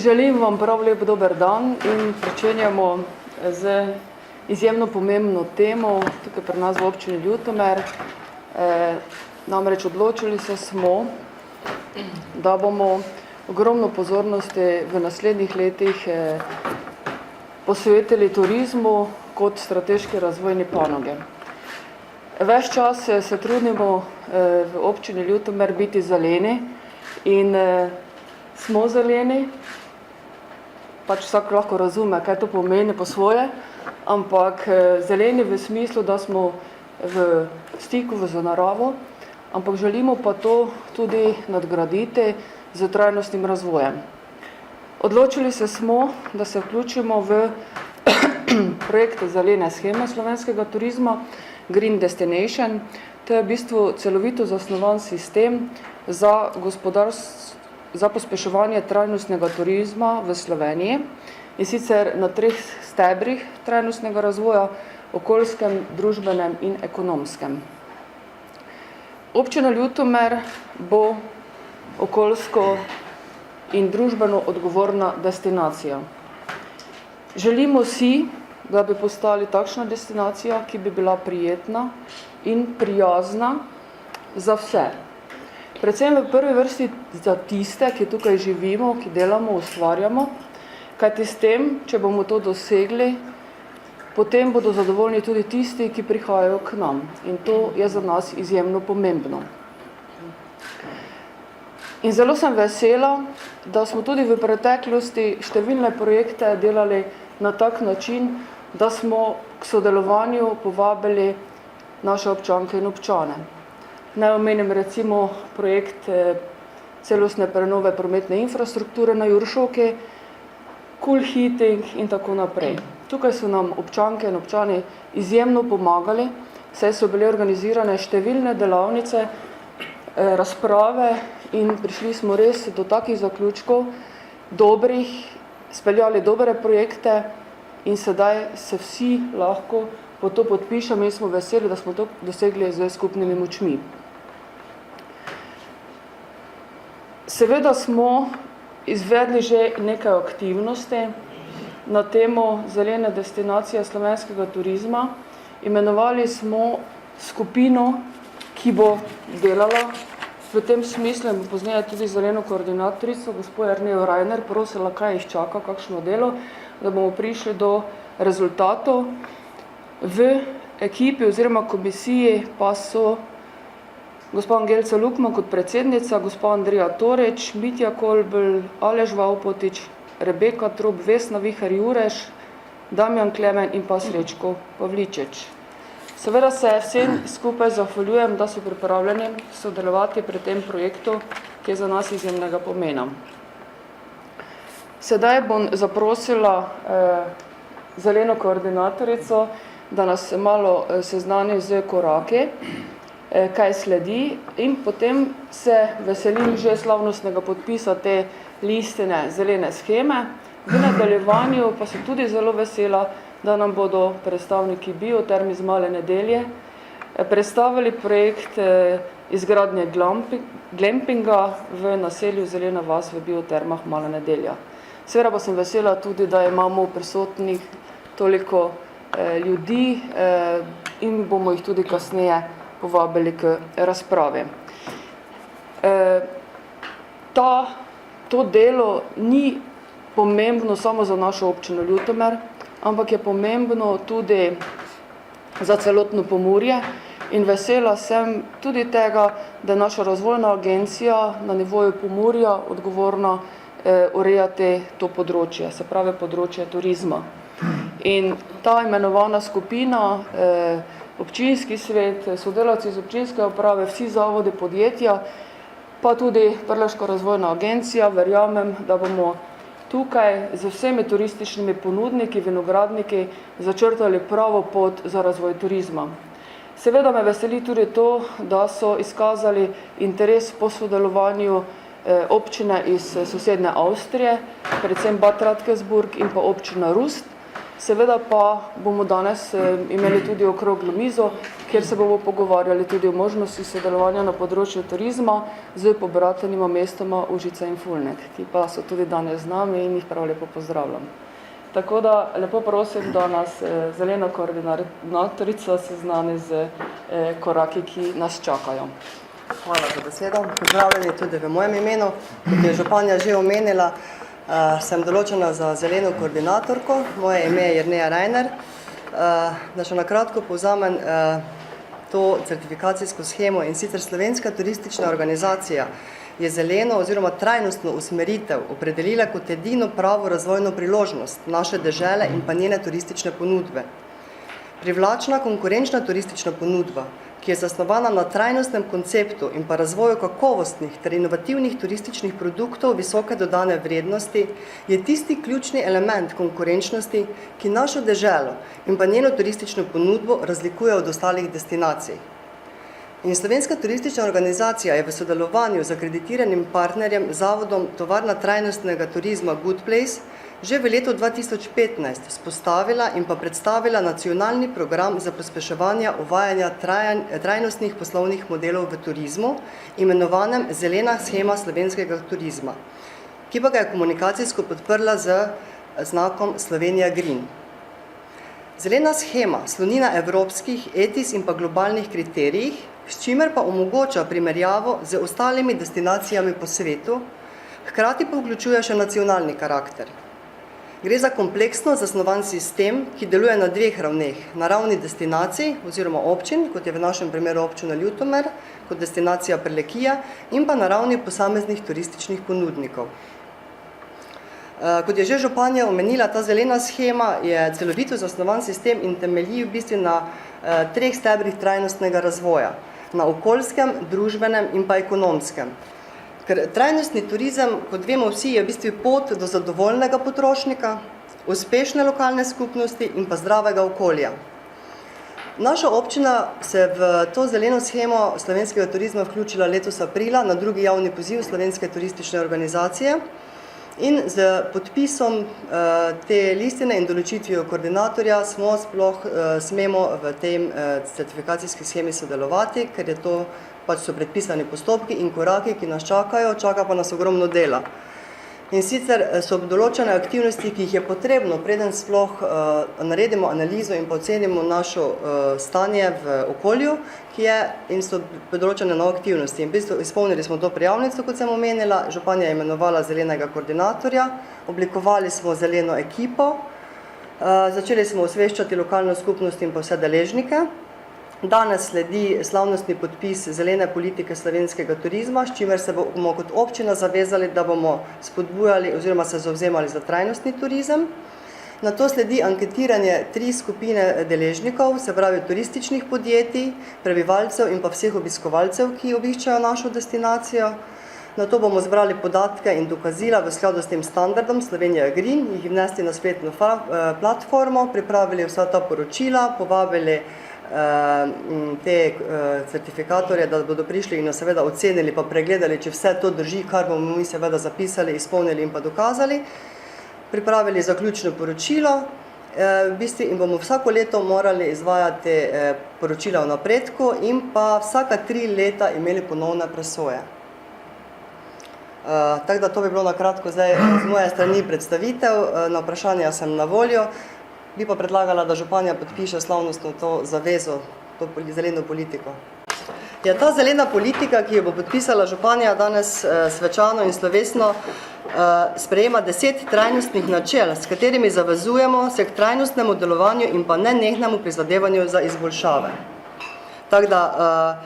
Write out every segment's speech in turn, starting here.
Želim vam prav lep dober dan in pričenjamo z izjemno pomembno temo tukaj pri nas v občini Ljutomer. Namreč odločili se smo, da bomo ogromno pozornosti v naslednjih letih posvetili turizmu kot strateški razvojni panogi. Ves čas se trudimo v občini Ljutomer biti zeleni in smo zeleni, pač vsak lahko razume, kaj to pomeni po svoje, ampak zeleni v smislu, da smo v stiku z naravo, ampak želimo pa to tudi nadgraditi z trajnostnim razvojem. Odločili se smo, da se vključimo v projekt zelene sheme slovenskega turizma Green Destination. To je v bistvu celovito zasnovan sistem za pospeševanje trajnostnega turizma v Sloveniji in sicer na 3 stebrih trajnostnega razvoja, okoljskem, družbenem in ekonomskem. Občina Ljutomer bo okoljsko in družbeno odgovorna destinacija. Želimo si, da bi postali takšna destinacija, ki bi bila prijetna in prijazna za vse. Predvsem v prvi vrsti za tiste, ki tukaj živimo, ki delamo, ustvarjamo, kajti s tem, če bomo to dosegli, potem bodo zadovoljni tudi tisti, ki prihajajo k nam. In to je za nas izjemno pomembno. In zelo sem vesela, da smo tudi v preteklosti številne projekte delali na tak način, da smo k sodelovanju povabili naše občanke in občane. Naj omenim recimo projekt celostne prenove prometne infrastrukture na Juršoki, Cool Heating in tako naprej. Tukaj so nam občanke in občani izjemno pomagali, saj so bile organizirane številne delavnice, razprave in prišli smo res do takih zaključkov, dobrih, speljali dobre projekte in sedaj se vsi lahko po to podpišemo in smo veseli, da smo to dosegli z skupnimi močmi. Seveda smo izvedli že nekaj aktivnosti na temo zelene destinacije slovenskega turizma. Imenovali smo skupino, ki bo delala v tem smislu in bo pozneje tudi zeleno koordinatorico, gospod Jernejo Rajner, prosila, kaj jih čaka, kakšno delo, da bomo prišli do rezultatov. V ekipi oziroma komisiji pa so gospa Angelca Lukman kot predsednica, gospa Andrija Toreč, Mitja Kolbl, Aleš Vavpotič, Rebeka Trup, Vesna Vihar Jureš, Damjan Klemen in pa Srečko Pavličeč. Seveda se vsem skupaj zahvaljujem, da so pripravljeni sodelovati pri tem projektu, ki je za nas izjemnega pomena. Sedaj bom zaprosila zeleno koordinatorico, da nas malo seznani z koraki, kaj sledi in potem se veselim že slavnostnega podpisa te listine zelene sheme. V nadaljevanju pa sem tudi zelo vesela, da nam bodo predstavniki Bioterm iz Male Nedelje predstavili projekt izgradnje glampinga v naselju Zelena vas v Biotermah Mala Nedelja. Seveda pa sem vesela tudi, da imamo prisotnih toliko ljudi in bomo jih tudi kasneje povabili k razpravi. To delo ni pomembno samo za našo občino Ljutomer, ampak je pomembno tudi za celotno Pomurje in vesela sem tudi tega, da je naša razvojna agencija na nivoju Pomurja odgovorna urejati to področje, se pravi področje turizma. In ta imenovana skupina, občinski svet, sodelavci iz občinske uprave, vsi zavodi, podjetja, pa tudi Prleška razvojna agencija, verjamem, da bomo tukaj z vsemi turističnimi ponudniki, vinogradniki začrtali pravo pot za razvoj turizma. Seveda me veseli tudi to, da so izkazali interes po sodelovanju občine iz sosednje Avstrije, predvsem Bad Radkersburg in pa občina Rust. Seveda pa bomo danes imeli tudi okroglo mizo, kjer se bomo pogovarjali tudi o možnosti sodelovanja na področju turizma z pobratenima mestoma Užice in Fulnek, ki pa so tudi danes z nami in jih prav lepo pozdravljam. Tako da lepo prosim, da nas zelena koordinatorica seznani z koraki, ki nas čakajo. Hvala za besedo. Pozdravljeni tudi v mojem imenu. Kot je županja že omenila, sem določena za zeleno koordinatorko. Moje ime je Jerneja Reiner. Da še nakratko povzamem to certifikacijsko shemo, in sicer Slovenska turistična organizacija je zeleno oziroma trajnostno usmeritev opredelila kot edino pravo razvojno priložnost naše dežele in pa njene turistične ponudbe. Privlačna konkurenčna turistična ponudba, ki je zasnovana na trajnostnem konceptu in pa razvoju kakovostnih ter inovativnih turističnih produktov visoke dodane vrednosti, je tisti ključni element konkurenčnosti, ki našo deželo in pa njeno turistično ponudbo razlikuje od ostalih destinacij. In Slovenska turistična organizacija je v sodelovanju z akreditiranim partnerjem Zavodom Tovarna trajnostnega turizma Good Place že v letu 2015 spostavila in pa predstavila nacionalni program za pospeševanje uvajanja trajnostnih poslovnih modelov v turizmu, imenovanem Zelena shema slovenskega turizma, ki pa ga je komunikacijsko podprla z znakom Slovenija Green. Zelena shema sloni na evropskih, etis in pa globalnih kriterijih, s čimer pa omogoča primerjavo z ostalimi destinacijami po svetu, hkrati pa vključuje še nacionalni karakter. Gre za kompleksno zasnovan sistem, ki deluje na dveh ravneh, na ravni destinacij oziroma občin, kot je v našem primeru občina Ljutomer, kot destinacija Prlekija, in pa na ravni posameznih turističnih ponudnikov. Kot je že županja omenila, ta zelena shema je celovito zasnovan sistem in temelji v bistvu na treh stebrih trajnostnega razvoja, na okoljskem, družbenem in pa ekonomskem. Ker trajnostni turizem, kot vemo vsi, je v bistvu pot do zadovoljnega potrošnika, uspešne lokalne skupnosti in pa zdravega okolja. Naša občina se v to zeleno shemo slovenskega turizma vključila letos aprila na drugi javni poziv Slovenske turistične organizacije in z podpisom te listine in določitvijo koordinatorja smemo v tem certifikacijski shemi sodelovati, ker je to so predpisani postopki in koraki, ki nas čakajo, čaka pa nas ogromno dela. In sicer so določene aktivnosti, ki jih je potrebno, preden sploh naredimo analizo in pa ocenimo našo stanje v okolju, ki je in so določene nove aktivnosti. In v bistvu izpolnili smo to prijavnico, kot sem omenila, županja je imenovala zelenega koordinatorja, oblikovali smo zeleno ekipo, začeli smo osveščati lokalno skupnost in pa vse deležnike. Danes sledi slavnostni podpis zelene politike slovenskega turizma, s čimer se bomo kot občina zavezali, da bomo spodbujali oziroma se zavzemali za trajnostni turizem. Nato sledi anketiranje 3 skupine deležnikov, se pravi turističnih podjetij, prebivalcev in pa vseh obiskovalcev, ki obiščajo našo destinacijo. Nato bomo zbrali podatke in dokazila v skladu s tem standardom Slovenija Green, jih vnesti na spletno platformo, pripravili vsa ta poročila, povabili te certifikatorje, da bodo prišli in seveda ocenili pa pregledali, če vse to drži, kar bomo mi seveda zapisali, izpolnili in pa dokazali. Pripravili zaključno poročilo in bomo vsako leto morali izvajati poročila o napredku in pa vsaka 3 leta imeli ponovne presoje. Tako da to bi bilo na kratko zdaj z moje strani predstavitev, na vprašanja sem na voljo. Bi pa predlagala, da županja podpiše slavnostno to zavezo, to zeleno politiko. Ja, ta zelena politika, ki jo bo podpisala županja danes svečano in slovesno, sprejema 10 trajnostnih načel, s katerimi zavezujemo se k trajnostnemu delovanju in pa nenehnemu prizadevanju za izboljšave. Tako da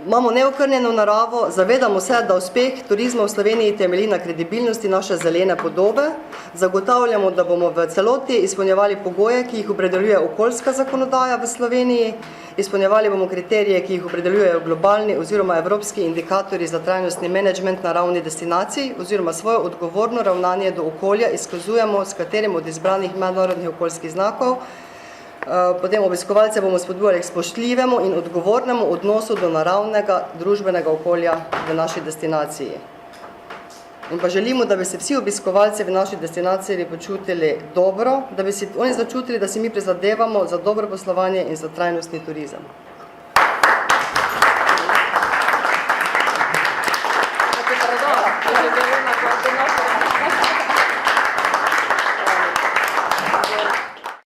imamo neokrnjeno naravo, zavedamo se, da uspeh turizma v Sloveniji temelji na kredibilnosti naše zelene podobe, zagotavljamo, da bomo v celoti izpolnjevali pogoje, ki jih opredeljuje okoljska zakonodaja v Sloveniji, izpolnjevali bomo kriterije, ki jih opredeljujejo globalni oziroma evropski indikatorji za trajnostni menedžment na ravni destinacij oziroma svojo odgovorno ravnanje do okolja izkazujemo s katerim od izbranih mednarodnih okoljskih znakov. Potem obiskovalce bomo spodbujali k spoštljivemu in odgovornemu odnosu do naravnega družbenega okolja v naši destinaciji. In pa želimo, da bi se vsi obiskovalci v naši destinaciji počutili dobro, da bi si oni začutili, da si mi prizadevamo za dobro poslovanje in za trajnostni turizem. Pardon,